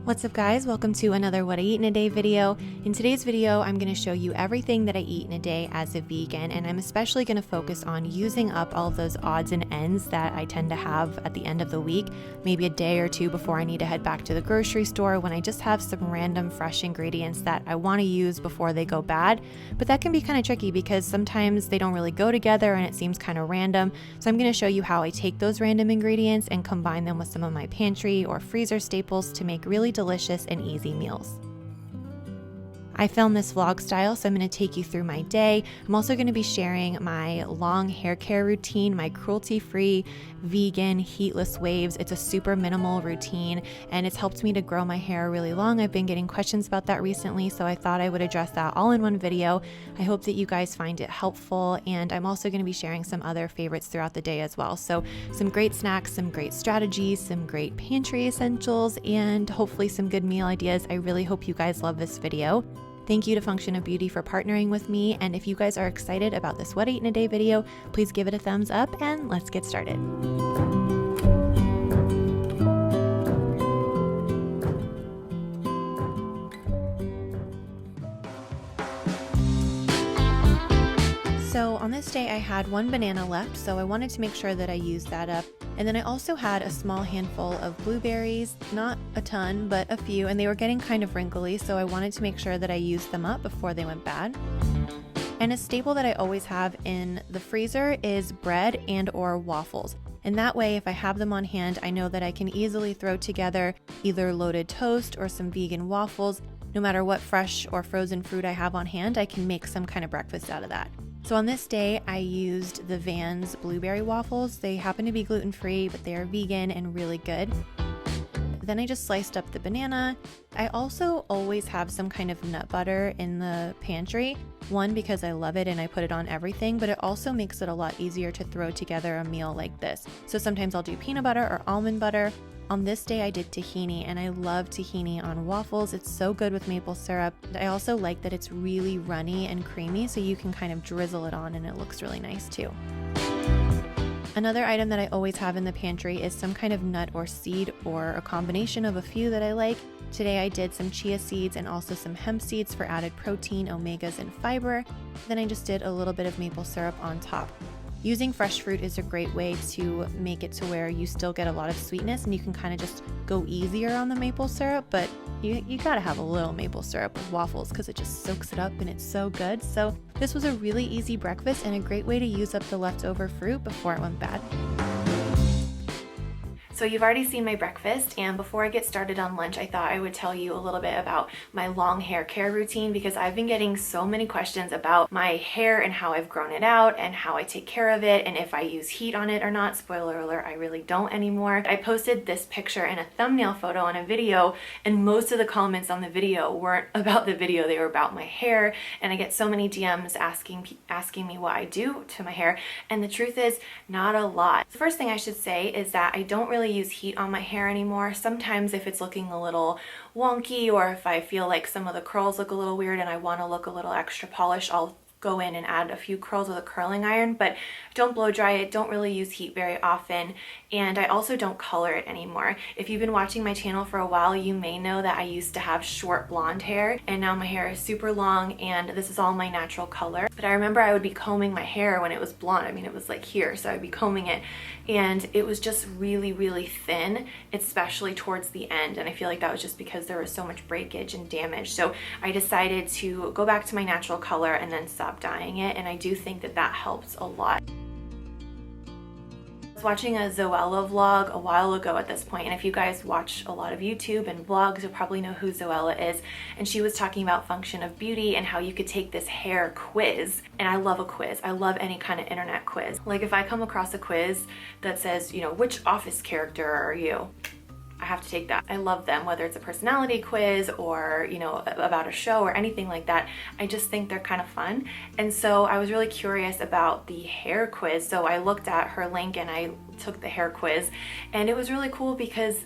What's up guys, welcome to another What I Eat in a Day video. In today's video, I'm going to show you everything that I eat in a day as a vegan, and I'm especially going to focus on using up all of those odds and ends that I tend to have at the end of the week, maybe a day or two before I need to head back to the grocery store when I just have some random fresh ingredients that I want to use before they go bad. But that can be kind of tricky because sometimes they don't really go together and it seems kind of random. So I'm going to show you how I take those random ingredients and combine them with some of my pantry or freezer staples to make really delicious and easy meals. I film this vlog style, so I'm going to take you through my day. I'm also going to be sharing my long hair care routine, my cruelty-free, vegan, heatless waves. It's a super minimal routine and it's helped me to grow my hair really long. I've been getting questions about that recently, so I thought I would address that all in one video. I hope that you guys find it helpful, and I'm also going to be sharing some other favorites throughout the day as well. So some great snacks, some great strategies, some great pantry essentials, and hopefully some good meal ideas. I really hope you guys love this video. Thank you to Function of Beauty for partnering with me, and if you guys are excited about this What I Eat in a Day video, please give it a thumbs up and let's get started. So on this day I had one banana left, so I wanted to make sure that I used that up. And then I also had a small handful of blueberries, not a ton, but a few, and they were getting kind of wrinkly, so I wanted to make sure that I used them up before they went bad. And a staple that I always have in the freezer is bread and or waffles. And that way, if I have them on hand, I know that I can easily throw together either loaded toast or some vegan waffles. No matter what fresh or frozen fruit I have on hand, I can make some kind of breakfast out of that. So on this day, I used the FAVS blueberry waffles. They happen to be gluten-free, but they are vegan and really good. Then I just sliced up the banana. I also always have some kind of nut butter in the pantry. One, because I love it and I put it on everything, but it also makes it a lot easier to throw together a meal like this. So sometimes I'll do peanut butter or almond butter. On this day I did tahini, and I love tahini on waffles. It's so good with maple syrup. I also like that it's really runny and creamy, so you can kind of drizzle it on and it looks really nice too. Another item that I always have in the pantry is some kind of nut or seed, or a combination of a few that I like. Today I did some chia seeds and also some hemp seeds for added protein, omegas, and fiber. Then I just did a little bit of maple syrup on top. Using fresh fruit is a great way to make it to where you still get a lot of sweetness, and you can kind of just go easier on the maple syrup, but you gotta have a little maple syrup with waffles because it just soaks it up and it's so good. So this was a really easy breakfast and a great way to use up the leftover fruit before it went bad. So you've already seen my breakfast, and before I get started on lunch, I thought I would tell you a little bit about my long hair care routine, because I've been getting so many questions about my hair and how I've grown it out and how I take care of it and if I use heat on it or not. Spoiler alert, I really don't anymore. I posted this picture and a thumbnail photo on a video, and most of the comments on the video weren't about the video, they were about my hair, and I get so many DMs asking me what I do to my hair, and the truth is, not a lot. The first thing I should say is that I don't really use heat on my hair anymore. Sometimes if it's looking a little wonky, or if I feel like some of the curls look a little weird and I want to look a little extra polished, I'll go in and add a few curls with a curling iron, but don't blow dry it, don't really use heat very often, and I also don't color it anymore. If you've been watching my channel for a while, you may know that I used to have short blonde hair, and now my hair is super long and this is all my natural color. But I remember I would be combing my hair when it was blonde. I mean, it was like here, so I'd be combing it and it was just really, really thin, especially towards the end, and I feel like that was just because there was so much breakage and damage. So I decided to go back to my natural color and then stop dyeing it, and I do think that that helps a lot. I was watching a Zoella vlog a while ago at this point, and if you guys watch a lot of YouTube and vlogs, you'll probably know who Zoella is, and she was talking about Function of Beauty and how you could take this hair quiz, and I love a quiz. I love any kind of internet quiz. Like if I come across a quiz that says, you know, which Office character are you? I have to take that. I love them, whether it's a personality quiz or, you know, about a show or anything like that. I just think they're kind of fun. And so I was really curious about the hair quiz. So I looked at her link and I took the hair quiz, and it was really cool because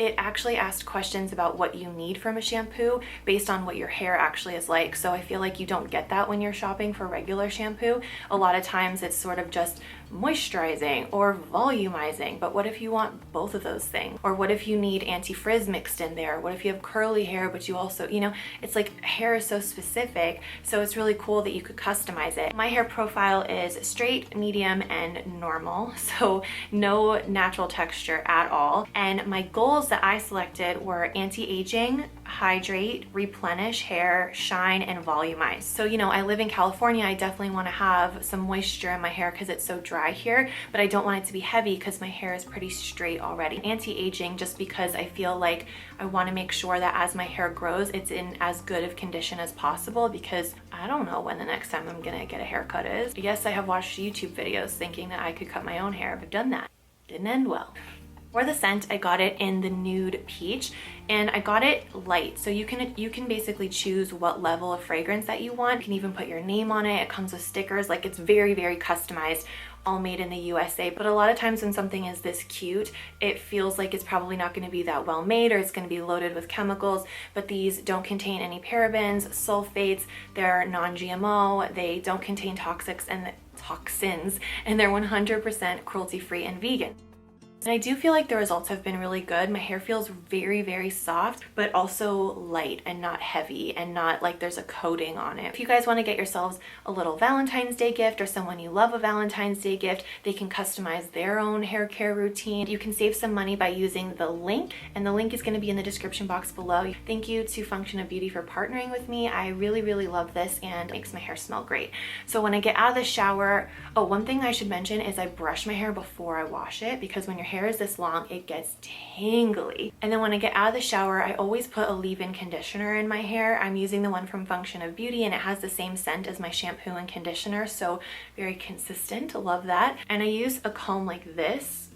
it actually asked questions about what you need from a shampoo based on what your hair actually is like. So I feel like you don't get that when you're shopping for regular shampoo. A lot of times it's sort of just moisturizing or volumizing, but what if you want both of those things? Or what if you need anti-frizz mixed in there? What if you have curly hair but you also, you know, it's like hair is so specific, so it's really cool that you could customize it. My hair profile is straight, medium, and normal, so no natural texture at all. And my goals that I selected were anti-aging, hydrate, replenish hair, shine, and volumize. So, you know, I live in California. I definitely want to have some moisture in my hair because it's so dry here, but I don't want it to be heavy because my hair is pretty straight already. Anti-aging, just because I feel like I want to make sure that as my hair grows, it's in as good of condition as possible, because I don't know when the next time I'm gonna get a haircut is. Yes, I have watched YouTube videos thinking that I could cut my own hair. I've done that. Didn't end well. For the scent, I got it in the nude peach, and I got it light. So you can basically choose what level of fragrance that you want. You can even put your name on it. It comes with stickers. Like, it's very, very customized, all made in the USA. But a lot of times when something is this cute, it feels like it's probably not going to be that well made, or it's going to be loaded with chemicals. But these don't contain any parabens, sulfates, they're non-GMO, they don't contain toxins, and they're 100% cruelty free and vegan. And I do feel like the results have been really good. My hair feels very, very soft, but also light and not heavy, and not like there's a coating on it. If you guys want to get yourselves a little Valentine's Day gift, or someone you love a Valentine's Day gift, they can customize their own hair care routine. You can save some money by using the link, and the link is going to be in the description box below. Thank you to Function of Beauty for partnering with me. I really, really love this, and it makes my hair smell great. So when I get out of the shower, oh, one thing I should mention is I brush my hair before I wash it, because when your hair is this long, it gets tangly. And then when I get out of the shower, I always put a leave-in conditioner in my hair. I'm using the one from Function of Beauty, and it has the same scent as my shampoo and conditioner, so very consistent. Love that. And I use a comb like this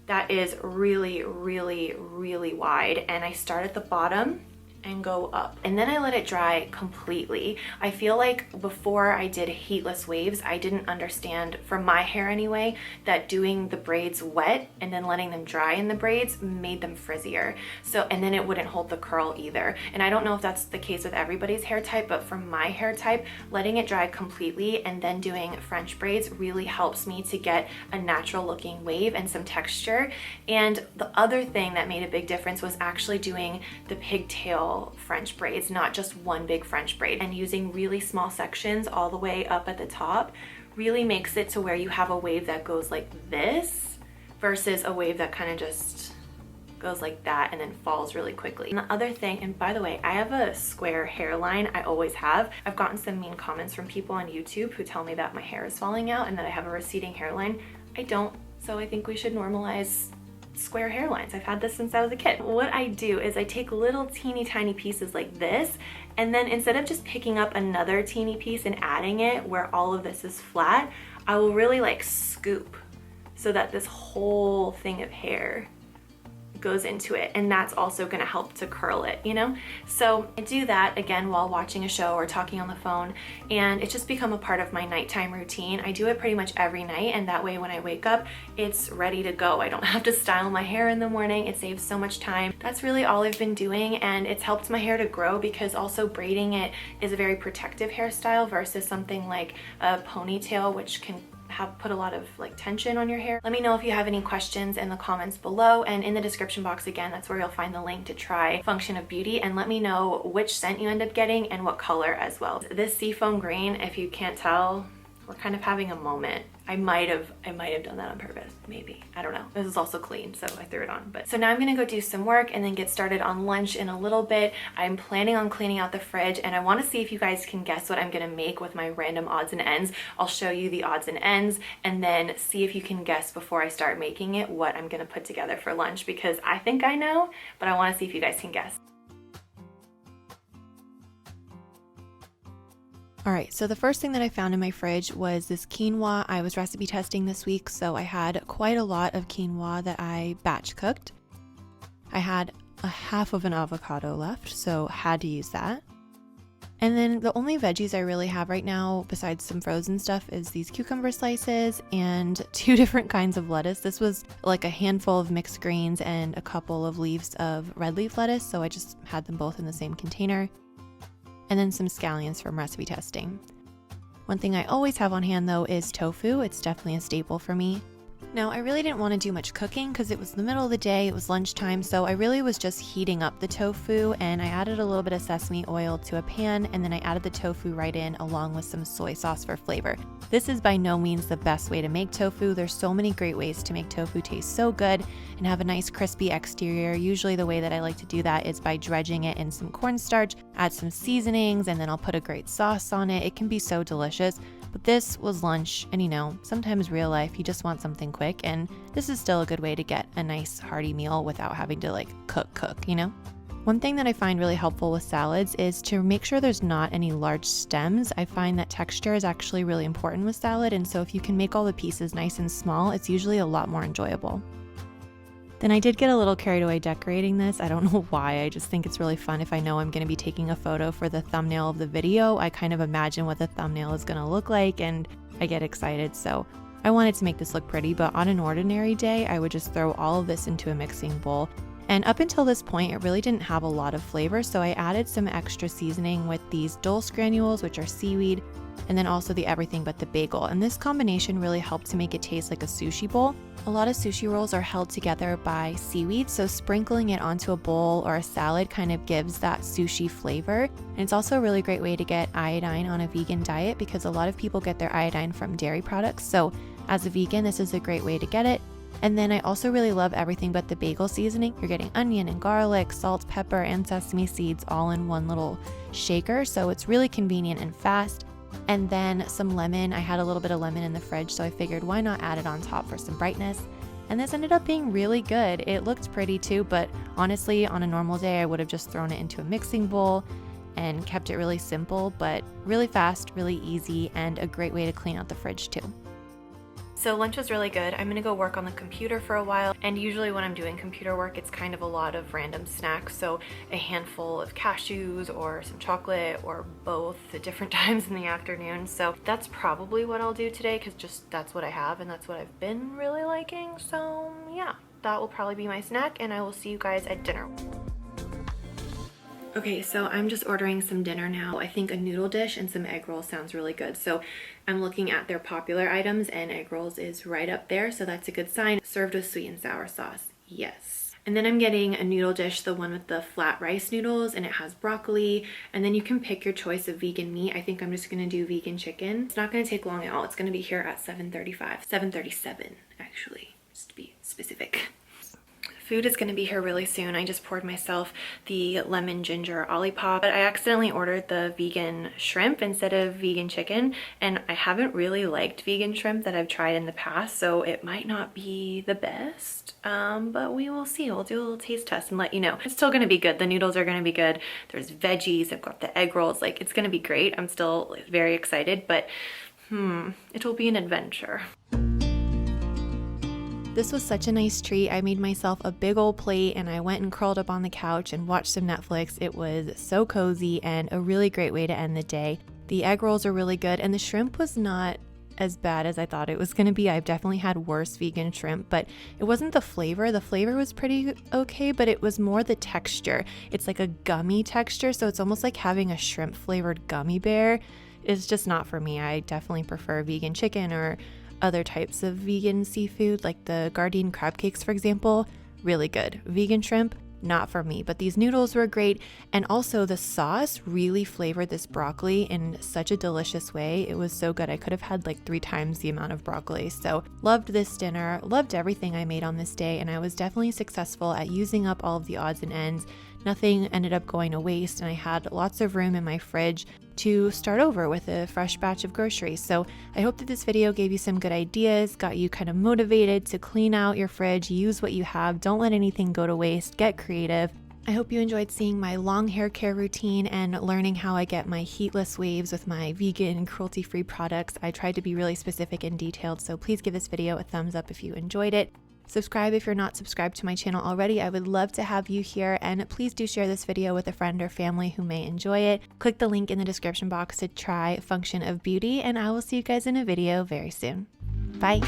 that is really, really, really wide, and I start at the bottom and go up, and then I let it dry completely. I feel like before I did Heatless Waves, I didn't understand, for my hair anyway, that doing the braids wet and then letting them dry in the braids made them frizzier. So, and then it wouldn't hold the curl either. And I don't know if that's the case with everybody's hair type, but for my hair type, letting it dry completely and then doing French braids really helps me to get a natural looking wave and some texture. And the other thing that made a big difference was actually doing the pigtail French braids, not just one big French braid, and using really small sections all the way up at the top really makes it to where you have a wave that goes like this versus a wave that kind of just goes like that and then falls really quickly. And the other thing, and by the way, I have a square hairline. I always have. I've gotten some mean comments from people on YouTube who tell me that my hair is falling out and that I have a receding hairline. I don't, so I think we should normalize square hairlines. I've had this since I was a kid. What I do is I take little teeny tiny pieces like this, and then instead of just picking up another teeny piece and adding it where all of this is flat, I will really like scoop so that this whole thing of hair goes into it, and that's also going to help to curl it, you know? So I do that again while watching a show or talking on the phone, and it's just become a part of my nighttime routine. I do it pretty much every night, and that way when I wake up, it's ready to go. I don't have to style my hair in the morning. It saves so much time. That's really all I've been doing, and it's helped my hair to grow, because also braiding it is a very protective hairstyle versus something like a ponytail, which can put a lot of like tension on your hair. Let me know if you have any questions in the comments below, and in the description box again, that's where you'll find the link to try Function of Beauty, and let me know which scent you end up getting and what color as well. This seafoam green, if you can't tell, we're kind of having a moment. I might have done that on purpose, maybe. I don't know. This is also clean, so I threw it on. But so now I'm gonna go do some work and then get started on lunch in a little bit. I'm planning on cleaning out the fridge, and I wanna see if you guys can guess what I'm gonna make with my random odds and ends. I'll show you the odds and ends, and then see if you can guess before I start making it what I'm gonna put together for lunch, because I think I know, but I wanna see if you guys can guess. All right, so the first thing that I found in my fridge was this quinoa. I was recipe testing this week, so I had quite a lot of quinoa that I batch cooked. I had a half of an avocado left, so had to use that. And then the only veggies I really have right now, besides some frozen stuff, is these cucumber slices and 2 different kinds of lettuce. This was like a handful of mixed greens and a couple of leaves of red leaf lettuce, so I just had them both in the same container. And then some scallions from recipe testing. One thing I always have on hand though is tofu. It's definitely a staple for me. Now, I really didn't want to do much cooking because it was the middle of the day, it was lunchtime, so I really was just heating up the tofu, and I added a little bit of sesame oil to a pan, and then I added the tofu right in along with some soy sauce for flavor. This is by no means the best way to make tofu. There's so many great ways to make tofu taste so good and have a nice crispy exterior. Usually the way that I like to do that is by dredging it in some cornstarch, add some seasonings, and then I'll put a great sauce on it. It can be so delicious. But this was lunch, and sometimes real life, you just want something quick, and this is still a good way to get a nice hearty meal without having to cook, One thing that I find really helpful with salads is to make sure there's not any large stems. I find that texture is actually really important with salad, and so if you can make all the pieces nice and small, it's usually a lot more enjoyable. Then I did get a little carried away decorating this. I don't know why, I just think it's really fun if I know I'm going to be taking a photo for the thumbnail of the video. I kind of imagine what the thumbnail is going to look like and I get excited. So I wanted to make this look pretty, but on an ordinary day, I would just throw all of this into a mixing bowl. And up until this point, it really didn't have a lot of flavor, so I added some extra seasoning with these dulse granules, which are seaweed, and then also the everything but the bagel. And this combination really helped to make it taste like a sushi bowl. A lot of sushi rolls are held together by seaweed, so sprinkling it onto a bowl or a salad kind of gives that sushi flavor. And it's also a really great way to get iodine on a vegan diet because a lot of people get their iodine from dairy products. So as a vegan, this is a great way to get it. And then I also really love everything but the bagel seasoning. You're getting onion and garlic, salt, pepper, and sesame seeds all in one little shaker. So it's really convenient and fast. And then some lemon. I had a little bit of lemon in the fridge, so I figured why not add it on top for some brightness. And this ended up being really good. It looked pretty too, but honestly, on a normal day, I would have just thrown it into a mixing bowl and kept it really simple, but really fast, really easy, and a great way to clean out the fridge too. So lunch was really good. I'm gonna go work on the computer for a while, and usually when I'm doing computer work, it's kind of a lot of random snacks, so a handful of cashews or some chocolate or both at different times in the afternoon. So that's probably what I'll do today because just that's what I have and that's what I've been really liking. So yeah, that will probably be my snack, and I will see you guys at dinner. Okay, so I'm just ordering some dinner now. I think a noodle dish and some egg rolls sounds really good. So I'm looking at their popular items and egg rolls is right up there, so that's a good sign. Served with sweet and sour sauce, yes. And then I'm getting a noodle dish, the one with the flat rice noodles, and it has broccoli. And then you can pick your choice of vegan meat. I think I'm just gonna do vegan chicken. It's not gonna take long at all. It's gonna be here at 7:35, 7:37 actually, just to be specific. Food is going to be here really soon. I just poured myself the lemon ginger olipop, but I accidentally ordered the vegan shrimp instead of vegan chicken, and I haven't really liked vegan shrimp that I've tried in the past, so it might not be the best, but we will see. We'll do a little taste test and let you know. It's still going to be good. The noodles are going to be good. There's veggies. I've got the egg rolls. Like, it's going to be great. I'm still very excited, but it'll be an adventure. This was such a nice treat. I made myself a big old plate and I went and curled up on the couch and watched some Netflix. It was so cozy and a really great way to end the day. The egg rolls are really good and the shrimp was not as bad as I thought it was going to be. I've definitely had worse vegan shrimp, but it wasn't the flavor. The flavor was pretty okay, but it was more the texture. It's like a gummy texture, so it's almost like having a shrimp flavored gummy bear. It's just not for me. I definitely prefer vegan chicken or other types of vegan seafood, like the Gardein crab cakes, for example. Really good. Vegan shrimp, not for me, but these noodles were great. And also the sauce really flavored this broccoli in such a delicious way. It was so good. I could have had like 3 times the amount of broccoli. So loved this dinner, loved everything I made on this day. And I was definitely successful at using up all of the odds and ends. Nothing ended up going to waste, and I had lots of room in my fridge to start over with a fresh batch of groceries. So I hope that this video gave you some good ideas, got you kind of motivated to clean out your fridge, use what you have, don't let anything go to waste, get creative. I hope you enjoyed seeing my long hair care routine and learning how I get my heatless waves with my vegan, cruelty-free products. I tried to be really specific and detailed, so please give this video a thumbs up if you enjoyed it. Subscribe if you're not subscribed to my channel already. I would love to have you here, and please do share this video with a friend or family who may enjoy it. Click the link in the description box to try Function of Beauty, and I will see you guys in a video very soon. Bye!